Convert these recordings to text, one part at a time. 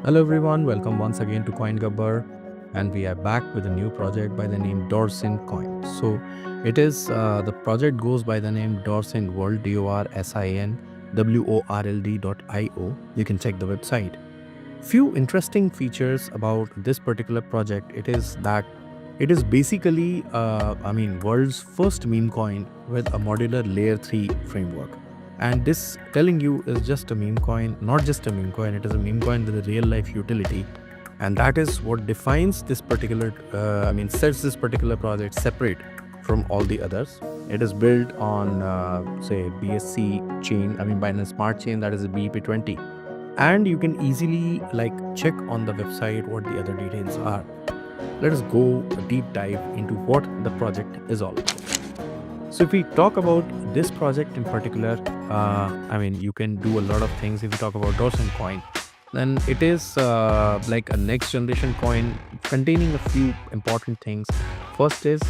Hello everyone, welcome once again to CoinGabbar, and we are back with a new project by the name Dorsin Coin. So it is the project goes by the name DorsinWorld, DorsinWorld.io. You can check the website. Few interesting features about this particular project. It is that it is basically world's first meme coin with a modular layer 3 framework. And this telling you is just a meme coin, not just a meme coin, it is a meme coin with a real life utility. And that is what defines this particular, sets this particular project separate from all the others. It is built on, say, BSC chain, Binance Smart Chain, that is a BEP20. And you can easily check on the website what the other details are. Let us go a deep dive into what the project is all about. So if we talk about this project in particular, you can do a lot of things. If you talk about Dorsin coin, then it is like a next generation coin containing a few important things. First is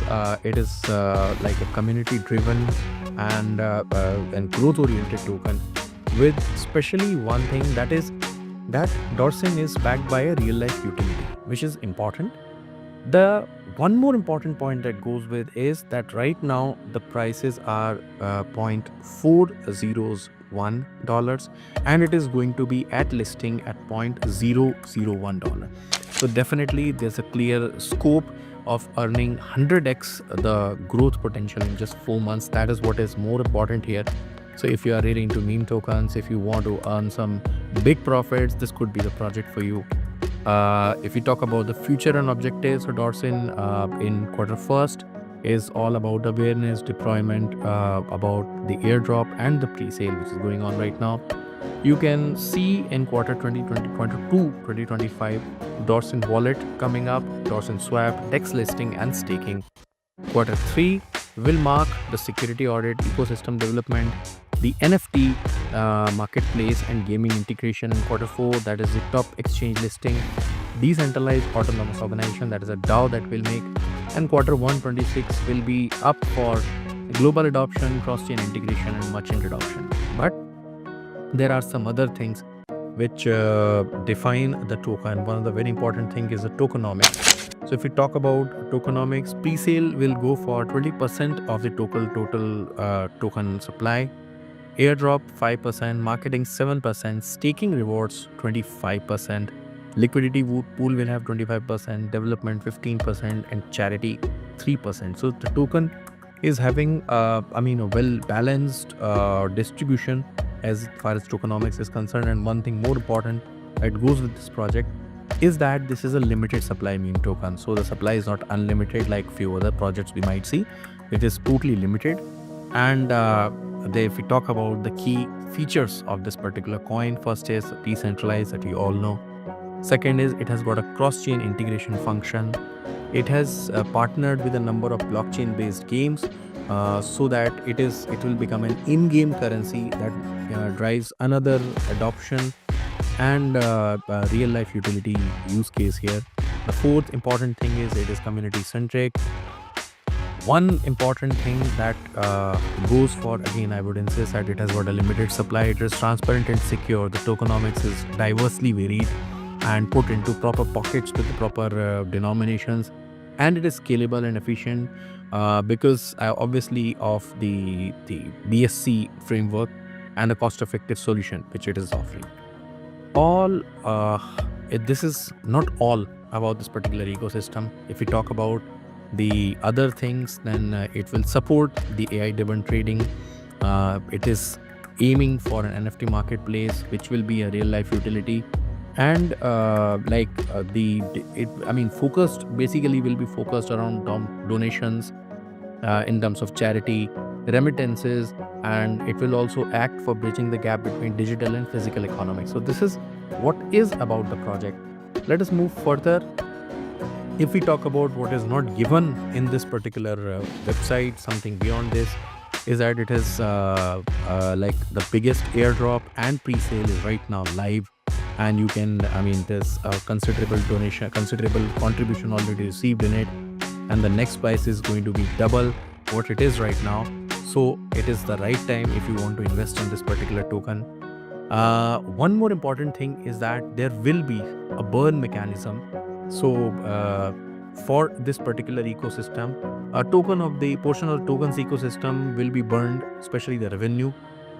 it is like a community driven and growth oriented token, with especially one thing, that is that Dorsin is backed by a real life utility, which is important. The one more important point that goes with is that right now the prices are $0.401, and it is going to be at listing at $0.001. So definitely there's a clear scope of earning 100x the growth potential in just 4 months. That is what is more important here. So if you are really into meme tokens, if you want to earn some big profits, this could be the project for you. If we talk about the future and objectives for Dorsin in quarter first, is all about awareness, deployment, about the airdrop and the pre-sale which is going on right now. You can see in quarter 2025, Dorsin wallet coming up, Dorsin swap, DEX listing and staking. Quarter 3 will mark the security audit, ecosystem development, the NFT marketplace and gaming integration. In quarter 4, that is the top exchange listing, decentralized autonomous organization, that is a DAO that will make. And quarter 1 26 will be up for global adoption, cross-chain integration and merchant adoption. But there are some other things which define the token. One of the very important thing is the tokenomics. So if we talk about tokenomics, pre-sale will go for 20% of the total token supply, airdrop 5%, marketing 7%, staking rewards 25%, liquidity pool will have 25%, development 15%, and charity 3%. So the token is having a well balanced distribution as far as tokenomics is concerned. And one thing more important that goes with this project is that this is a limited supply meme token. So the supply is not unlimited like few other projects we might see. It is totally limited. And if we talk about the key features of this particular coin, first is decentralized, that you all know. Second is it has got a cross-chain integration function. It has partnered with a number of blockchain-based games so that it will become an in-game currency that drives another adoption and real-life utility use case here. The fourth important thing is it is community-centric. One important thing that goes for, again, I would insist that it has got a limited supply. It is transparent and secure. The tokenomics is diversely varied and put into proper pockets with the proper denominations, and it is scalable and efficient because obviously of the BSC framework and the cost-effective solution which it is offering. This is not all about this particular ecosystem. If we talk about the other things, then it will support the AI-driven trading. It is aiming for an NFT marketplace, which will be a real-life utility, and focused basically will be focused around donations in terms of charity, remittances, and it will also act for bridging the gap between digital and physical economics. So this is what is about the project. Let us move further. If we talk about what is not given in this particular website, something beyond this is that it is like the biggest airdrop and pre-sale is right now live, and you can there's a considerable contribution already received in it, and the next price is going to be double what it is right now. So it is the right time if you want to invest in this particular token. One more important thing is that there will be a burn mechanism. So for this particular ecosystem, a token of the portion of tokens ecosystem will be burned, especially the revenue,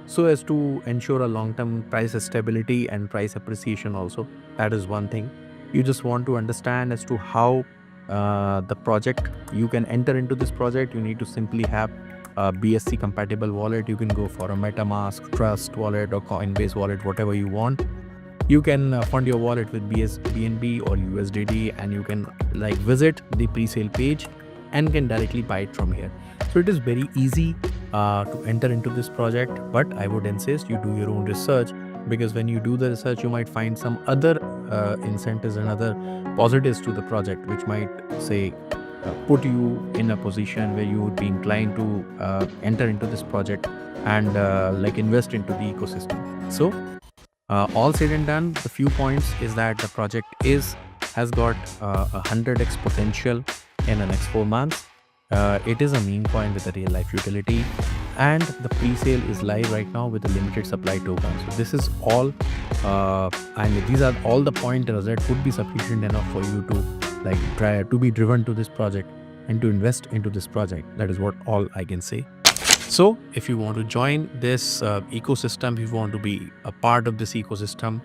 so as to ensure a long-term price stability and price appreciation also. That is one thing. You just want to understand as to how the project, you can enter into this project. You need to simply have a BSC compatible wallet. You can go for a MetaMask, Trust wallet or Coinbase wallet, whatever you want. You can fund your wallet with BNB or USDT, and you can like visit the pre-sale page and can directly buy it from here. So it is very easy to enter into this project, but I would insist you do your own research, because when you do the research, you might find some other incentives and other positives to the project, which might say put you in a position where you would be inclined to enter into this project and like invest into the ecosystem. So all said and done, the few points is that the project has got 100x potential in the next 4 months. It is a meme coin with a real life utility, and the pre-sale is live right now with a limited supply token. So this is all, and these are all the pointers that would be sufficient enough for you to like try to be driven to this project and to invest into this project. That is what all I can say. So if you want to join this ecosystem, if you want to be a part of this ecosystem,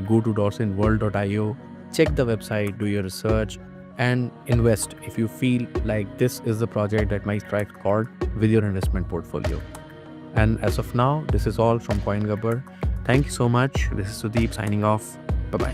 go to DorsinWorld.io, check the website, do your research, and invest if you feel like this is the project that might strike chord with your investment portfolio. And as of now, this is all from CoinGubber. Thank you so much. This is Sudeep signing off. Bye-bye.